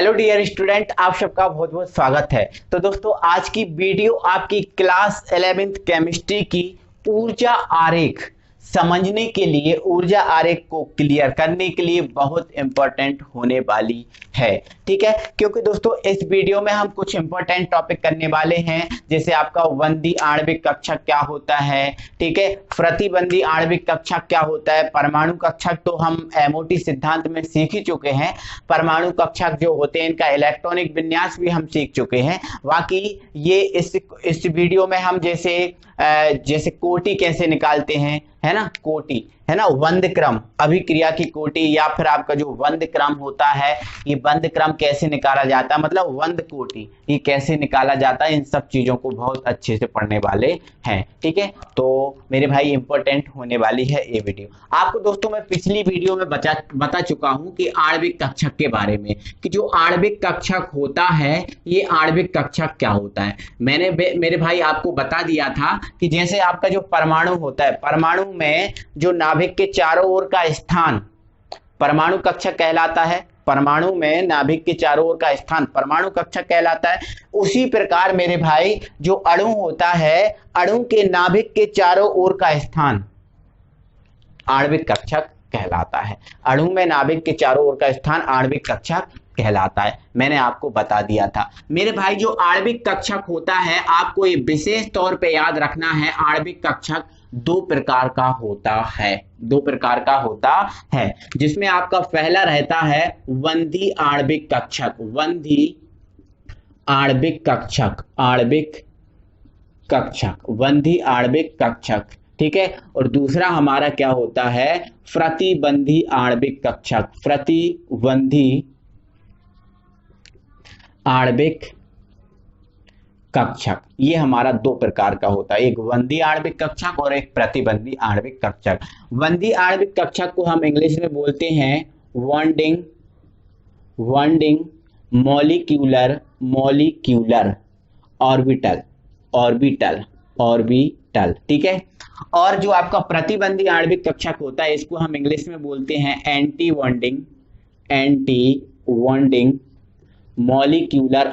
Hello dear student, आप सबका बहुत बहुत स्वागत है। तो दोस्तों, आज की वीडियो आपकी क्लास 11th केमिस्ट्री की ऊर्जा आरेख समझने के लिए, ऊर्जा आरेख को क्लियर करने के लिए बहुत इंपॉर्टेंट होने वाली है। ठीक है, क्योंकि दोस्तों इस वीडियो में हम कुछ इंपॉर्टेंट टॉपिक करने वाले हैं, जैसे आपका बंदी आणविक कक्षक क्या होता है, ठीक है, प्रतिबंधी आणविक कक्षक क्या होता है, परमाणु कक्षक तो हम एमओटी सिद्धांत में सीख ही चुके हैं, परमाणु कक्षक जो होते हैं इनका इलेक्ट्रॉनिक विन्यास भी हम सीख चुके हैं। बाकी ये इस वीडियो में हम जैसे कोटि कैसे निकालते हैं, है ना, कोटि है ना, वंद क्रम, अभिक्रिया की कोटि या फिर आपका जो वंद क्रम होता है, ये वंद क्रम कैसे निकाला जाता है, मतलब वंद कोटि ये कैसे निकाला जाता है, इन सब चीजों को बहुत अच्छे से पढ़ने वाले हैं। ठीक है, तो मेरे भाई इंपॉर्टेंट होने वाली है ये वीडियो। आपको दोस्तों मैं पिछली वीडियो में बता चुका हूं कि आणविक कक्षक के बारे में, कि जो आणविक कक्षक होता है ये आणविक कक्षक क्या होता है। मैंने मेरे भाई आपको बता दिया था कि जैसे आपका जो परमाणु होता है, परमाणु में जो नाभिक के चारों ओर का स्थान परमाणु कक्षक कहलाता है, परमाणु में नाभिक के चारों ओर का स्थान परमाणु कक्षक कहलाता है। उसी प्रकार मेरे भाई जो अणु होता है, अणु के नाभिक के चारों ओर का स्थान आणविक कक्षक कहलाता है। अणु में नाभिक के चारों ओर का स्थान आणविक कक्षक कहलाता है, मैंने आपको बता दिया था। मेरे भाई जो आणविक कक्षक होता है, आपको ये विशेष तौर पे याद रखना है, आणविक कक्षक दो प्रकार का होता है, जिसमें आपका पहला रहता है वंधी आणविक कक्षक, वंधी आणविक कक्षक, ठीक है। और दूसरा हमारा क्या होता है, प्रतिबंधी आणविक कक्षक, ये हमारा दो प्रकार का होता है, एक वंदी आणविक कक्षक और एक प्रतिबंधी आणविक कक्षक। वंदी आणविक कक्षक को हम इंग्लिश में बोलते हैं वॉन्डिंग मॉलिक्यूलर ऑर्बिटल, ठीक है। और जो आपका प्रतिबंधी आणविक कक्षक होता है, इसको हम इंग्लिश में बोलते हैं एंटी वॉन्डिंग मॉलिक्यूलर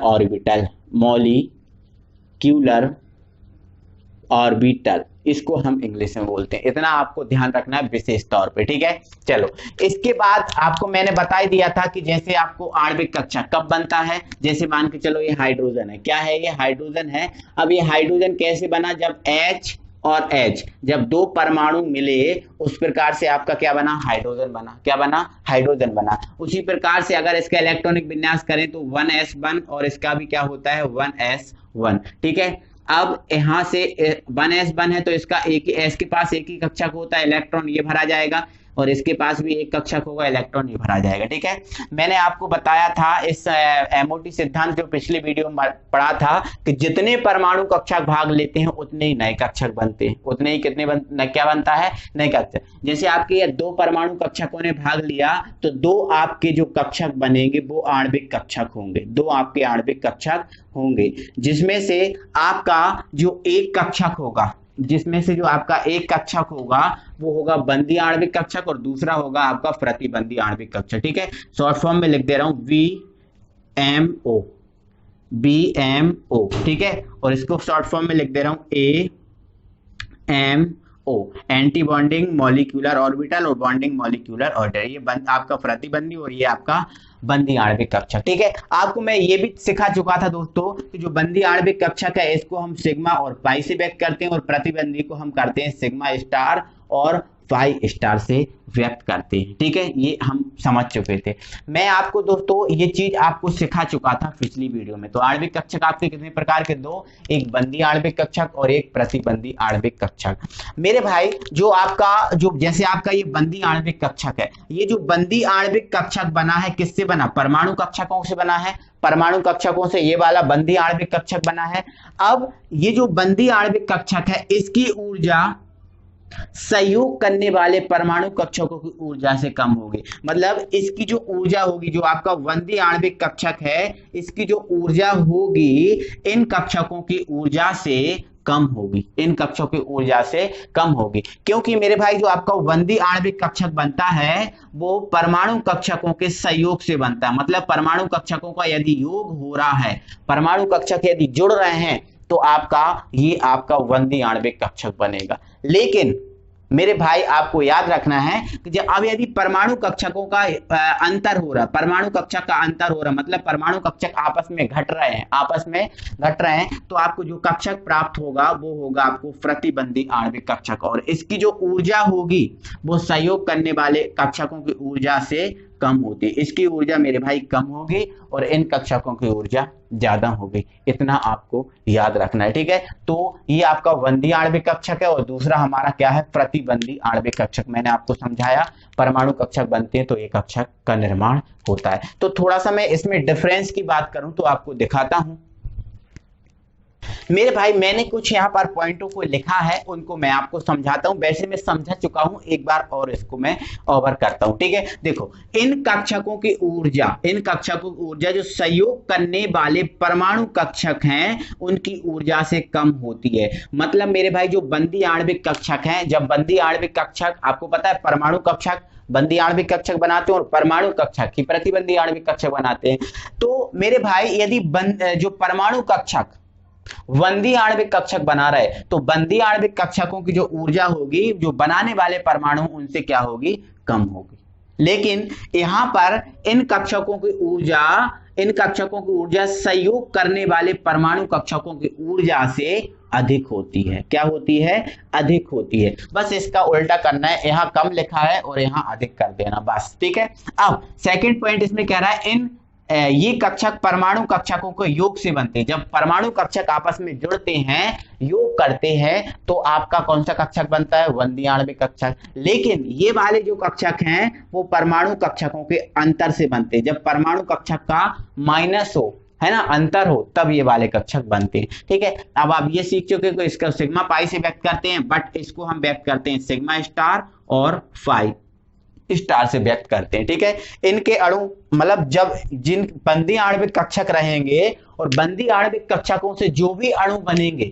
ऑर्बिटल, इसको हम इंग्लिश में बोलते हैं। इतना आपको ध्यान रखना है विशेष तौर पे, ठीक है। चलो, इसके बाद आपको मैंने बता ही दिया था कि जैसे आपको आणविक कक्षक कब बनता है, जैसे मान के चलो ये हाइड्रोजन है, क्या है ये हाइड्रोजन है। अब ये हाइड्रोजन कैसे बना, जब H और H जब दो परमाणु मिले, उस प्रकार से आपका क्या बना, हाइड्रोजन बना। क्या बना, हाइड्रोजन बना। उसी प्रकार से अगर इसका इलेक्ट्रॉनिक विन्यास करें तो 1s1 और इसका भी क्या होता है 1s1, ठीक है। अब यहां से 1s1 है तो इसका एक ही S के पास एक ही कक्षक होता है, इलेक्ट्रॉन ये भरा जाएगा, और इसके पास भी एक कक्षक होगा, इलेक्ट्रॉन ये भरा जाएगा, ठीक है। मैंने आपको बताया था इस एमओटी सिद्धांत जो पिछले वीडियो में पढ़ा था कि जितने परमाणु कक्षक भाग लेते हैं उतने ही नए कक्षक बनते हैं, उतने ही क्या बनता है, नए कक्षक। जैसे आपके ये दो परमाणु कक्षकों ने भाग लिया तो दो आपके जो कक्षक बनेंगे वो आणविक कक्षक होंगे, दो आपके आणविक कक्षक होंगे, जिसमें से आपका जो एक कक्षक होगा, वो होगा बंदी आणविक कक्षक और दूसरा होगा आपका प्रतिबंधी आणविक कक्षक, ठीक है। शॉर्ट फॉर्म में लिख दे रहा हूं BMO, ठीक है, और इसको शॉर्ट फॉर्म में लिख दे रहा हूं AMO, anti bonding molecular orbital और बॉन्डिंग मॉलिक्यूलर ऑर्बिटल। ये आपका प्रतिबंधी और ये आपका बंदी आणविक कक्षक, ठीक है। आपको मैं ये भी सिखा चुका था दोस्तों कि जो बंदी आणविक कक्षक है इसको हम सिग्मा और पाई से व्यक्त करते हैं, और प्रतिबंधी को हम करते हैं सिग्मा स्टार और पाई स्टार से व्यक्त करते हैं, ठीक है। ये हम समझ चुके थे। मैं आपको दोस्तों ये चीज आपको सिखा चुका था पिछली वीडियो में। तो आणविक कक्षक आपके कितने प्रकार के, दो, एक बंदी आणविक कक्षक और एक प्रतिबंधी आणविक कक्षक। मेरे भाई जैसे आपका ये बंदी आणविक कक्षक है, ये जो बंदी आणविक कक्षक बना है किससे बना, परमाणु कक्षकों से बना है, परमाणु कक्षकों से ये वाला बंदी आणविक कक्षक बना है। अब ये जो बंदी आणविक कक्षक है, इसकी ऊर्जा सहयोग करने वाले परमाणु कक्षकों की ऊर्जा से कम होगी, मतलब इसकी जो ऊर्जा होगी, जो आपका बंदी आणविक कक्षक है, इसकी जो ऊर्जा होगी इन कक्षकों की ऊर्जा से कम होगी, इन कक्षकों की ऊर्जा से कम होगी, क्योंकि मेरे भाई जो आपका बंदी आणविक कक्षक बनता है वो परमाणु कक्षकों के संयोग से बनता है। मतलब परमाणु कक्षकों का यदि योग हो रहा है, परमाणु कक्षक यदि जुड़ रहे हैं तो ये आपका बंदी आणविक कक्षक बनेगा। लेकिन मेरे भाई आपको याद रखना है कि जब अब यदि परमाणु कक्षकों का अंतर हो रहा है, परमाणु कक्षक का अंतर हो रहा है, मतलब परमाणु कक्षक आपस में घट रहे हैं, तो आपको जो कक्षक प्राप्त होगा वो होगा आपको प्रतिबंधी आणविक कक्षक, और इसकी जो ऊर्जा होगी वो सहयोग करने वाले कक्षकों की ऊर्जा से कम होती है। इसकी ऊर्जा मेरे भाई कम होगी और इन कक्षकों की ऊर्जा ज्यादा होगी, इतना आपको याद रखना है। ठीक है, तो ये आपका बंदी आणविक कक्षक है और दूसरा हमारा क्या है, प्रतिबंधी आणविक कक्षक। मैंने आपको समझाया परमाणु कक्षक बनते हैं तो एक कक्षक का निर्माण होता है। तो थोड़ा सा मैं इसमें डिफरेंस की बात करूं तो आपको दिखाता हूं। मेरे भाई मैंने कुछ यहाँ पर पॉइंटों को लिखा है, उनको मैं आपको समझाता हूं। वैसे मैं समझा चुका हूं, एक बार और इसको मैं ओवर करता हूं। ठीक है, देखो इन कक्षकों की ऊर्जा जो सहयोग करने वाले परमाणु कक्षक हैं उनकी ऊर्जा से कम होती है। मतलब मेरे भाई जो बंदी आणविक कक्षक हैं, जब बंदी आणविक कक्षक, आपको पता है परमाणु कक्षक बंदी आणविक कक्षक बनाते हैं और परमाणु कक्षक की प्रतिबंधी आणविक कक्षक बनाते हैं। तो मेरे भाई यदि जो परमाणु कक्षक बंदी आणविक कक्षक बना रहे तो बंदी आणविक कक्षकों की जो ऊर्जा होगी, जो बनाने वाले परमाणु उनसे क्या होगी, कम होगी। लेकिन यहां पर इन कक्षकों की ऊर्जा सहयोग करने वाले परमाणु कक्षकों की ऊर्जा से अधिक होती है। क्या होती है, अधिक होती है। बस इसका उल्टा करना है, यहां कम लिखा है और यहां अधिक कर देना बस। ठीक है, अब सेकंड पॉइंट इसमें कह रहा है ये कक्षक परमाणु कक्षकों के योग से बनते हैं। जब परमाणु कक्षक आपस में जुड़ते हैं, योग करते हैं, तो आपका कौन सा कक्षक बनता है, बंदी आणविक कक्षक। लेकिन ये वाले जो कक्षक हैं वो परमाणु कक्षकों के अंतर से बनते हैं। जब परमाणु कक्षक का माइनस हो, है ना, अंतर हो, तब ये वाले कक्षक बनते हैं। ठीक है, अब आप ये सीख चुके हो इसका सिग्मा पाई से व्यक्त करते हैं, बट इसको हम व्यक्त करते हैं सिग्मा स्टार और फाई स्टार से व्यक्त करते हैं। ठीक है, इनके अणु मतलब जब जिन बंदी आणविक कक्षक रहेंगे और बंदी आणविक कक्षकों से जो भी अणु बनेंगे,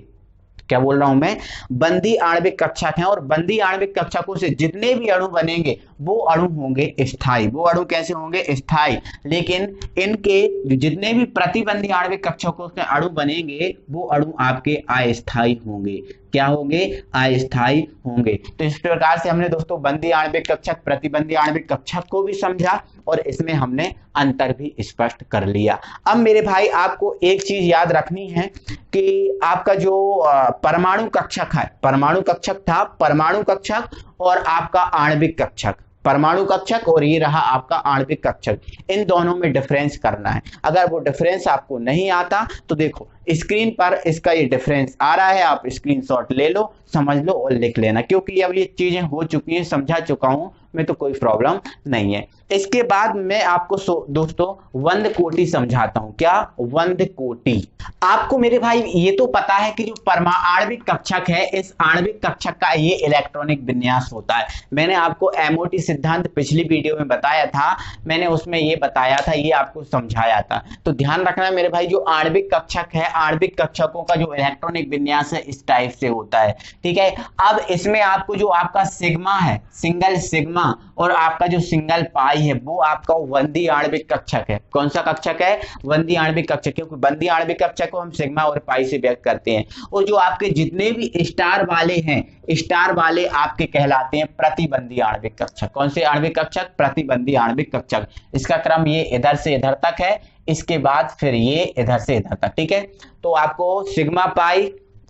क्या बोल रहा हूं मैं, बंदी आणविक कक्षक हैं और बंदी आणविक कक्षकों से जितने भी अणु बनेंगे वो अणु होंगे स्थायी। वो अणु कैसे होंगे, स्थायी। लेकिन इनके जितने भी प्रतिबंधी आणविक कक्षकों के अणु बनेंगे वो अणु आपके अस्थायी होंगे। क्या होंगे, अस्थायी होंगे। तो इस प्रकार से हमने दोस्तों बंदी आणविक कक्षक, प्रतिबंधी आणविक कक्षक को भी समझा और इसमें हमने अंतर भी स्पष्ट कर लिया। अब मेरे भाई आपको एक चीज याद रखनी है कि आपका जो परमाणु कक्षक है, परमाणु कक्षक था, परमाणु कक्षक और आपका आणविक कक्षक, परमाणु कक्षक और ये रहा आपका आणविक कक्षक, इन दोनों में डिफरेंस करना है। अगर वो डिफरेंस आपको नहीं आता तो देखो स्क्रीन पर इसका ये डिफरेंस आ रहा है, आप स्क्रीनशॉट ले लो, समझ लो और लिख लेना, क्योंकि अब ये चीजें हो चुकी हैं, समझा चुका हूं मैं, तो कोई प्रॉब्लम नहीं है। इसके बाद मैं आपको दोस्तों वंद कोटि समझाता हूं। क्या, वंद कोटि। आपको मेरे भाई ये तो पता है कि जो आणविक कक्षक है, इस आणविक कक्षक का ये इलेक्ट्रॉनिक विन्यास होता है। मैंने आपको एमओटी सिद्धांत पिछली वीडियो में बताया था, मैंने उसमें ये बताया था, ये आपको समझाया था। तो ध्यान रखना मेरे भाई, जो आणविक कक्षक है, आणविक कक्षकों का जो इलेक्ट्रॉनिक विन्यास है इस टाइप से होता है। ठीक है, अब इसमें आपको जो आपका सिग्मा है, सिंगल सिग्मा, और आपका जो सिंगल पाई है, वो आपका बंदी आणविक कक्षक है। कौन सा कक्षक है, बंदी आणविक कक्षक, क्योंकि बंदी आणविक कक्षक को हम सिग्मा और पाई से व्यक्त करते हैं। और जो आपके जितने भी स्टार वाले हैं, स्टार वाले आपके कहलाते हैं प्रतिबंधी आणविक कक्षक। कौन से आणविक कक्षक, प्रतिबंधी आणविक कक्षक। इसका क्रम ये इधर से इधर तक है, इसके बाद फिर ये इधर से इधर तक। ठीक है, तो आपको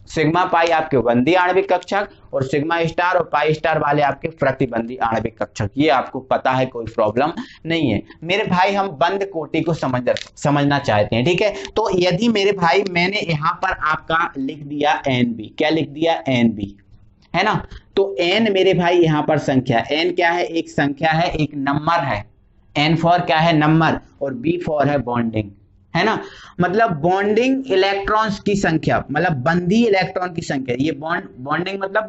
सिग्मा पाई आपके बंदी आणविक कक्षक और सिग्मा स्टार और पाई स्टार वाले आपके प्रतिबंधी आणविक कक्षक, ये आपको पता है, कोई प्रॉब्लम नहीं है। मेरे भाई हम बंद कोटि को समझना चाहते हैं। ठीक है, तो यदि मेरे भाई मैंने यहां पर आपका लिख दिया NB, क्या लिख दिया, NB, है ना, तो n मेरे भाई यहां पर संख्या, n क्या है, एक संख्या है, एक नंबर है, n फॉर क्या है, नंबर, और B फॉर है बॉन्डिंग, है ना, मतलब बॉन्डिंग इलेक्ट्रॉन्स की संख्या, मतलब बंदी इलेक्ट्रॉन की संख्या। ये बॉन्डिंग मतलब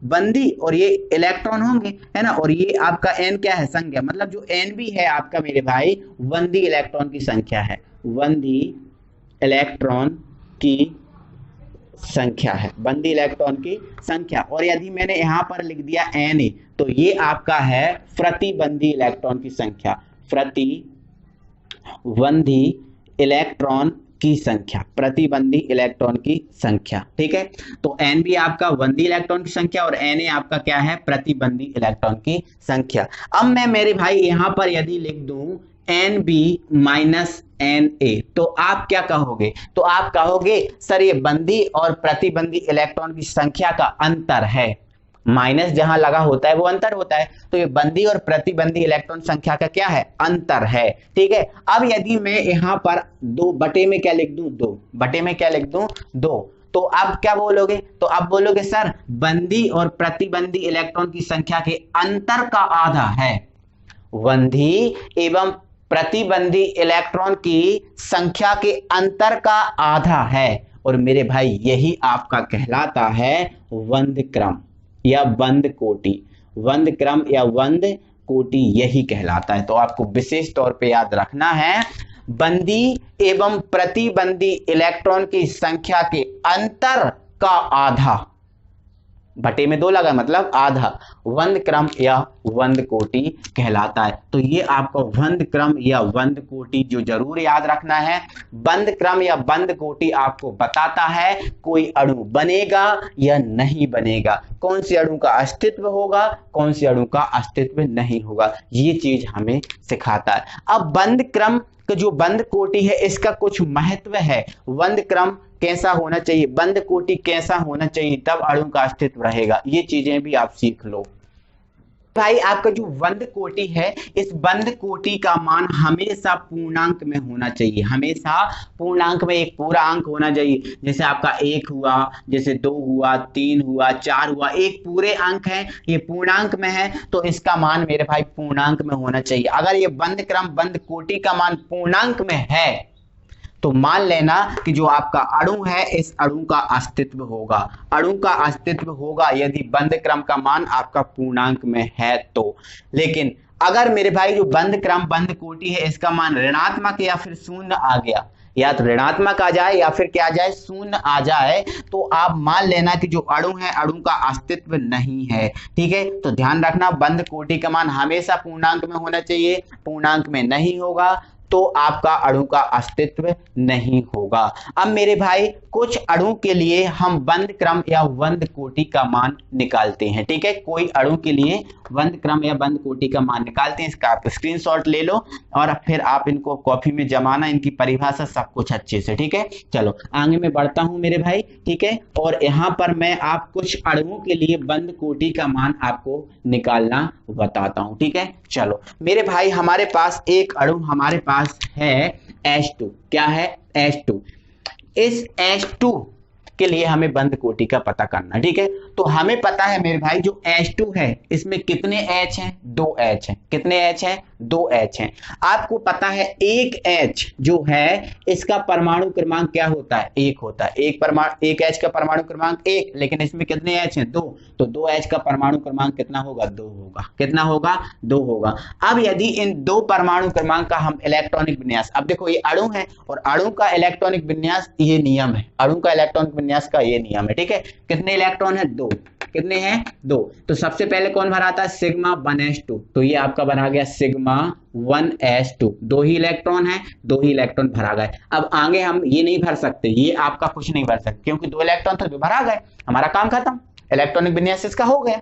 बंदी और ये इलेक्ट्रॉन होंगे, है ना, और ये आपका n क्या है, संख्या, मतलब जो NB है आपका मेरे भाई बंदी इलेक्ट्रॉन की संख्या है, बंदी इलेक्ट्रॉन की संख्या है, बंदी इलेक्ट्रॉन की संख्या। और यदि मैंने यहां पर लिख दिया Na, तो ये आपका है प्रतिबंधी इलेक्ट्रॉन की संख्या, प्रतिबंधी इलेक्ट्रॉन की संख्या, प्रतिबंधी इलेक्ट्रॉन की संख्या। ठीक है, तो Nb आपका बंदी इलेक्ट्रॉन की संख्या और Na आपका क्या है, प्रतिबंधी इलेक्ट्रॉन की संख्या। अब मैं मेरे भाई यहां पर यदि लिख दूं Nb माइनस Na, तो आप क्या कहोगे, तो आप कहोगे सर ये बंदी और प्रतिबंधी इलेक्ट्रॉन की संख्या का अंतर है, माइनस जहां लगा होता है वो अंतर होता है, तो ये बंदी और प्रतिबंधी इलेक्ट्रॉन संख्या का क्या है, अंतर है। ठीक है, अब यदि मैं यहां पर 2 बटे में क्या लिख दूं, 2 बटे में क्या लिख दूं, 2, तो अब क्या बोलोगे, तो अब बोलोगे सर बंदी और प्रतिबंधी इलेक्ट्रॉन की संख्या के अंतर का आधा है, बंदी एवं प्रतिबंधी इलेक्ट्रॉन की संख्या के अंतर का आधा है। और मेरे भाई यही आपका कहलाता है वंद क्रम या बंद कोटि, वंद क्रम या वंद कोटि यही कहलाता है। तो आपको विशेष तौर पे याद रखना है, बंदी एवं प्रतिबंधी इलेक्ट्रॉन की संख्या के अंतर का आधा, बटे में 2 लगा मतलब आधा, वंद क्रम या वंद कोटि कहलाता है। तो ये आपको वंद क्रम या वंद कोटि जो जरूर याद रखना है। बंद क्रम या बंद कोटि आपको बताता है कोई अणु बनेगा या नहीं बनेगा, कौन से अणु का अस्तित्व होगा, कौन से अणु का अस्तित्व नहीं होगा, ये चीज हमें सिखाता है। अब बंद क्रम का जो बंद कोटि है इसका कुछ महत्व है, बंद क्रम कैसा होना चाहिए, बंद कोटि कैसा होना चाहिए, तब अणु का अस्तित्व रहेगा, ये चीजें भी आप सीख लो। भाई आपका जो बंद कोटि है, इस बंद कोटि का मान हमेशा पूर्णांक में होना चाहिए, हमेशा पूर्णांक में एक पूरा अंक होना चाहिए। जैसे आपका 1 हुआ, जैसे 2 हुआ, 3 हुआ, 4 हुआ, एक पूरे अंक है, ये पूर्णांक में है, तो इसका मान मेरे भाई पूर्णांक में होना चाहिए। अगर ये बंद क्रम बंद कोटि का मान पूर्णांक में है तो मान लेना कि जो आपका अणु है इस अणु का अस्तित्व होगा, अणु का अस्तित्व होगा यदि बंद क्रम का मान आपका पूर्णांक में है तो। लेकिन अगर मेरे भाई जो बंद क्रम बंद कोटि है इसका मान ऋणात्मक या फिर शून्य आ गया, या तो ऋणात्मक आ जाए या फिर क्या आ जाए, शून्य आ जाए, तो आप मान लेना कि जो अणु है अणु का अस्तित्व नहीं है। ठीक है, तो ध्यान रखना बंद कोटि का मान हमेशा पूर्णांक में होना चाहिए, पूर्णांक में नहीं होगा तो आपका अणु का अस्तित्व नहीं होगा। अब मेरे भाई कुछ अणु के लिए हम बंद क्रम या बंद कोटि का मान निकालते हैं। ठीक है, कोई अणु के लिए बंद क्रम या बंद कोटि का मान निकालते हैं, इसका आप स्क्रीनशॉट ले लो और फिर आप इनको कॉपी में जमाना, इनकी परिभाषा सब कुछ अच्छे से। ठीक है, चलो आगे मैं बढ़ता हूं मेरे भाई। ठीक है, और यहाँ पर मैं आप कुछ अणुओं के लिए बंद कोटि का मान आपको निकालना बताता हूं। ठीक है, चलो मेरे भाई हमारे पास एक अणु हमारे पास है H2, क्या है H2। इस H2 के लिए हमें बंद कोटि का पता करना। ठीक है, तो हमें पता है मेरे भाई जो H2 है इसमें कितने H हैं, 2 H हैं, कितने H हैं, 2 H हैं। आपको पता है एक H जो है इसका परमाणु क्रमांक क्या होता है, 1 होता है, एक H का परमाणु क्रमांक 1, लेकिन इसमें कितने H हैं, 2, तो 2 H का परमाणु क्रमांक कितना होगा, 2 होगा, कितना होगा, 2 होगा। अब यदि इन 2 परमाणु क्रमांक का हम इलेक्ट्रॉनिक विन्यास, अब देखो ये अणु है और अणु का इलेक्ट्रॉनिक विन्यास ये नियम है, अणु का इलेक्ट्रॉनिक विन्यास का ये नियम है। ठीक है, कितने इलेक्ट्रॉन है, 2, कितने हैं, 2, तो सबसे पहले कौन भराता है, सिग्मा 1s2, तो ये आपका भरा गया सिग्मा 1s2, 2 ही इलेक्ट्रॉन है, 2 ही इलेक्ट्रॉन भरा गए। अब आगे हम ये नहीं भर सकते, ये आपका कुछ नहीं भर सकते क्योंकि 2 इलेक्ट्रॉन थे, 2 भरा गए, हमारा काम खत्म, इलेक्ट्रॉनिक विन्यास इसका हो गया।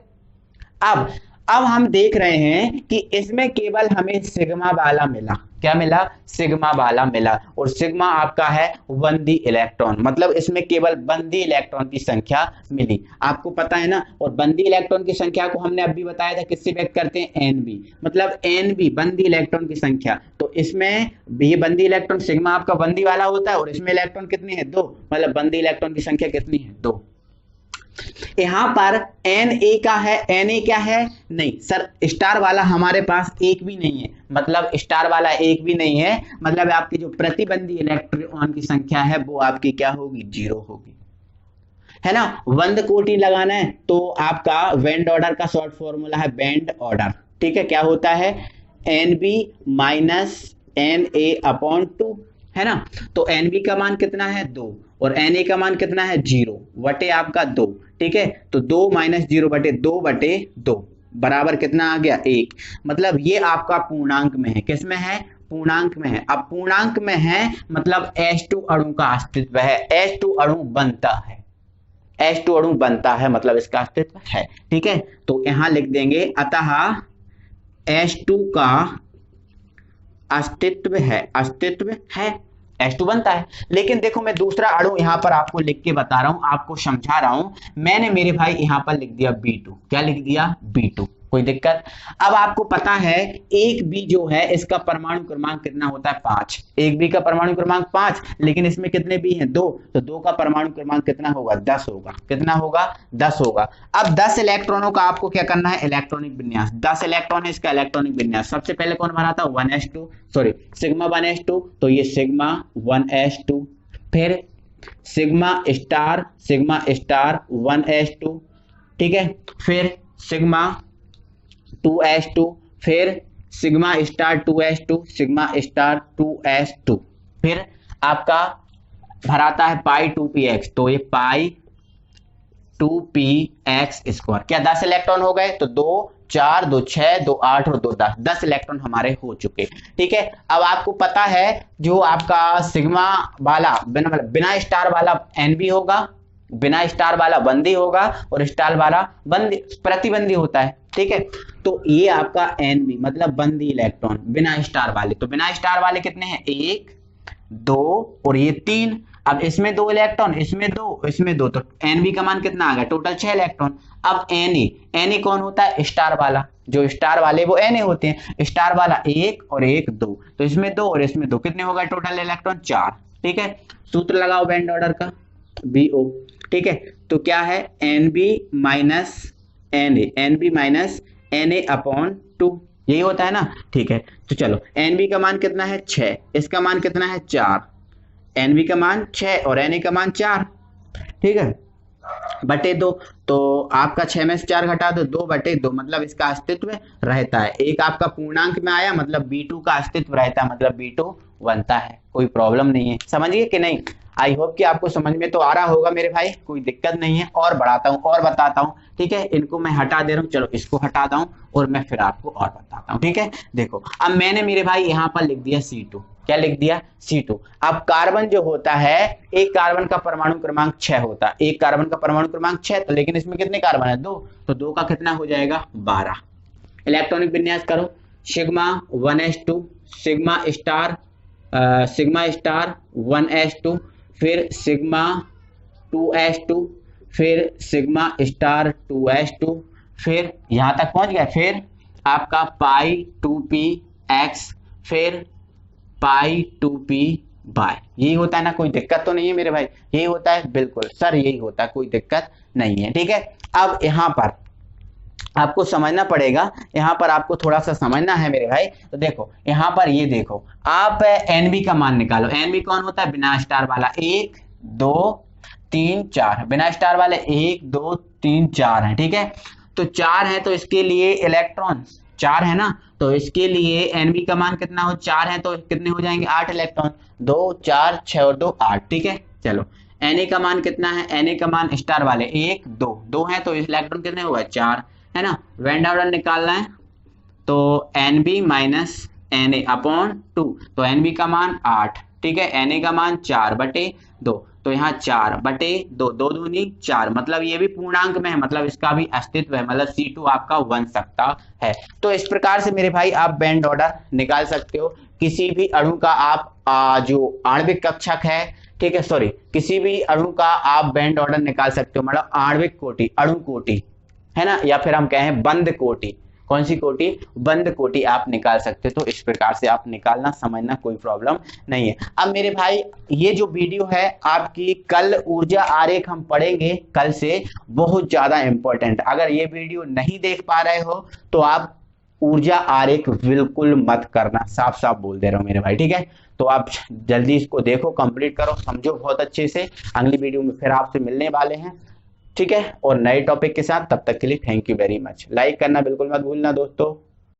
अब हम देख रहे हैं कि इसमें केवल हमें सिग्मा वाला मिला, क्या मिला, सिग्मा वाला मिला, और सिग्मा आपका है बंदी इलेक्ट्रॉन, मतलब इसमें केवल बंदी इलेक्ट्रॉन की संख्या मिली, आपको पता है ना। और बंदी इलेक्ट्रॉन की संख्या को हमने अभी बताया था किससे व्यक्त करते हैं, Nb, मतलब Nb बंदी इलेक्ट्रॉन की संख्या। तो इसमें ये बंदी इलेक्ट्रॉन सिग्मा आपका बंदी वाला होता है और इसमें इलेक्ट्रॉन कितनी है, 2, मतलब बंदी इलेक्ट्रॉन की संख्या कितनी है, 2। यहां पर Na का है, Na क्या है, नहीं सर स्टार वाला हमारे पास एक भी नहीं है, मतलब स्टार वाला एक भी नहीं है, मतलब आपकी जो प्रतिबंधी इलेक्ट्रॉन की संख्या है वो आपकी क्या होगी, 0 होगी, है ना। बंद कोटि लगाना है तो आपका बैंड ऑर्डर का शॉर्ट फॉर्मूला है बैंड ऑर्डर। ठीक है, क्या होता है, Nb माइनस Na अपॉन 2, है ना। तो Nb का मान कितना है, 2, और Na का मान कितना है 0 बटे आपका 2, ठीक है। तो 2 माइनस 0 बटे 2 बराबर कितना आ गया 1। मतलब ये आपका पूर्णांक में है, किस में है, पूर्णांक में है। अब पूर्णांक में है मतलब H2 अणु का अस्तित्व है, H2 अणु बनता है, H2 अणु बनता है मतलब इसका अस्तित्व है, ठीक है। तो यहां लिख देंगे अतः H2 का अस्तित्व है, H2 बनता है। लेकिन देखो मैं दूसरा अणु यहां पर आपको लिख के बता रहा हूं, आपको समझा रहा हूं। मैंने मेरे भाई यहां पर लिख दिया B2, क्या लिख दिया B2, कोई दिक्कत। अब आपको पता है एक बी जो है इसका परमाणु क्रमांक कितना होता है 5, एक बी का परमाणु क्रमांक 5, लेकिन इसमें कितने बी हैं 2, तो 2 का परमाणु क्रमांक कितना होगा 10 होगा, कितना होगा 10 होगा। अब 10 इलेक्ट्रॉनों का आपको क्या करना है, इलेक्ट्रॉनिक विन्यास, 10 इलेक्ट्रॉन है इसका इलेक्ट्रॉनिक विन्यास। सबसे पहले कौन बना था 1s2, सॉरी सिग्मा 1s2, तो ये सिग्मा 1s2, फिर सिग्मा स्टार 1s2, ठीक है, फिर सिग्मा 2s2, फिर sigma star 2s2, sigma star 2s2, फिर आपका भराता है पाई 2px, तो ये पाई 2px स्क्वायर। क्या 10 इलेक्ट्रॉन हो गए, तो 2 4 2 6 2 8 और 2 10, 10 इलेक्ट्रॉन हमारे हो चुके, ठीक है। अब आपको पता है जो आपका सिग्मा वाला बिना स्टार वाला Nb होगा, बिना स्टार वाला बंदी होगा और स्टार वाला बंदी प्रतिबंधी होता है, ठीक है। तो ये आपका Nb मतलब बंदी इलेक्ट्रॉन बिना स्टार वाले, तो बिना स्टार वाले कितने हैं 1 2 और ये 3। अब इसमें 2 इलेक्ट्रॉन, इसमें 2, इसमें 2, तो Nb का मान कितना आ गया टोटल 6 इलेक्ट्रॉन। अब Na कौन होता है स्टार वाला, जो स्टार वाले वो Na होते हैं, स्टार वाला 1 और 1 2, तो इसमें 2 और इसमें 2, कितने होगा टोटल इलेक्ट्रॉन 4, ठीक है। सूत्र लगाओ बैंड ऑर्डर का BO, ठीक है। तो क्या है Nb माइनस Na अपॉन 2, यही होता है ना, ठीक है। तो चलो Nb का मान कितना है 6, इसका मान कितना है 4, Nb का मान 6 और Na का मान 4, ठीक है, बटे 2। तो आपका 6 में से 4 घटा दो, 2 बटे 2, मतलब इसका अस्तित्व रहता है। एक आपका पूर्णांक में आया मतलब B2 का अस्तित्व रहता है, मतलब B2 बनता है, कोई प्रॉब्लम नहीं है, समझिए कि नहीं। आई होप कि आपको समझ में तो आ रहा होगा मेरे भाई, कोई दिक्कत नहीं है। और बढ़ाता हूँ और बताता हूँ, ठीक है। इनको मैं हटा दे रहा हूँ, चलो इसको हटाता हूँ और मैं फिर आपको और बताता हूँ, ठीक है। देखो अब मैंने मेरे भाई यहाँ पर लिख दिया C2, क्या लिख दिया C2। अब कार्बन जो होता है, एक कार्बन का परमाणु क्रमांक 6 होता है, एक कार्बन का परमाणु क्रमांक 6, तो लेकिन इसमें कितने कार्बन है 2, तो 2 का कितना हो जाएगा 12। इलेक्ट्रॉनिक विन्यास करो, sigma 1s2, sigma star 1s2, फिर सिग्मा 2s2, फिर सिग्मा स्टार 2s2, फिर यहां तक पहुंच गया, फिर आपका पाई 2px, फिर पाई 2p बाय, यही होता है ना, कोई दिक्कत तो नहीं है मेरे भाई, यही होता है, बिल्कुल सर यही होता है, कोई दिक्कत नहीं है, ठीक है। अब यहां पर आपको समझना पड़ेगा, यहां पर आपको थोड़ा सा समझना है मेरे भाई। तो देखो यहां पर ये देखो, आप Nb का मान निकालो। Nb कौन होता है बिना स्टार वाला, 1 2 3 4, बिना स्टार वाले 1 2 3 4 है, ठीक है। तो 4 है तो इसके लिए इलेक्ट्रॉन 4 है ना, तो इसके लिए Nb का मान कितना हो 4 है तो कितने हो जाएंगे 8 इलेक्ट्रॉन, 2 4 6 और 2 8, ठीक है। चलो Na का मान कितना है, Na का मान स्टार वाले 1 2 है तो इलेक्ट्रॉन कितने हुआ 4, है ना। वैन डार वाल निकालना है तो Nb माइनस Na अपॉन 2, तो Nb का मान 8, ठीक है, Na का मान 4 बटे 2, तो यहाँ 4 बटे 2, 2 दूनी 4, मतलब ये भी पूर्णांक में है, मतलब इसका भी अस्तित्व है, मतलब C2 आपका बन सकता है। तो इस प्रकार से मेरे भाई आप बैंड ऑर्डर निकाल सकते हो। किसी भी अणु का आप जो आणविक कक्षक है, ठीक है, सॉरी, किसी भी अणु का आप बैंड ऑर्डर निकाल सकते हो, मतलब आणविक कोटि, अणु कोटि, है ना, या फिर हम कहें बंद कोटि, कौन सी कोटि, बंद कोटि आप निकाल सकते। तो इस प्रकार से आप निकालना, समझना, कोई प्रॉब्लम नहीं है। अब मेरे भाई ये जो वीडियो है आपकी, कल ऊर्जा आरेख हम पढ़ेंगे, कल से बहुत ज्यादा इंपॉर्टेंट। अगर ये वीडियो नहीं देख पा रहे हो तो आप ऊर्जा आरेख बिल्कुल मत करना, साफ साफ बोल दे रहा हूं मेरे भाई, ठीक है। तो आप जल्दी इसको देखो, कंप्लीट करो, समझो बहुत अच्छे से। अगली वीडियो में फिर आपसे मिलने वाले हैं, ठीक है, और नए टॉपिक के साथ। तब तक के लिए thank you very much. Like करना बिल्कुल मत भूलना दोस्तों।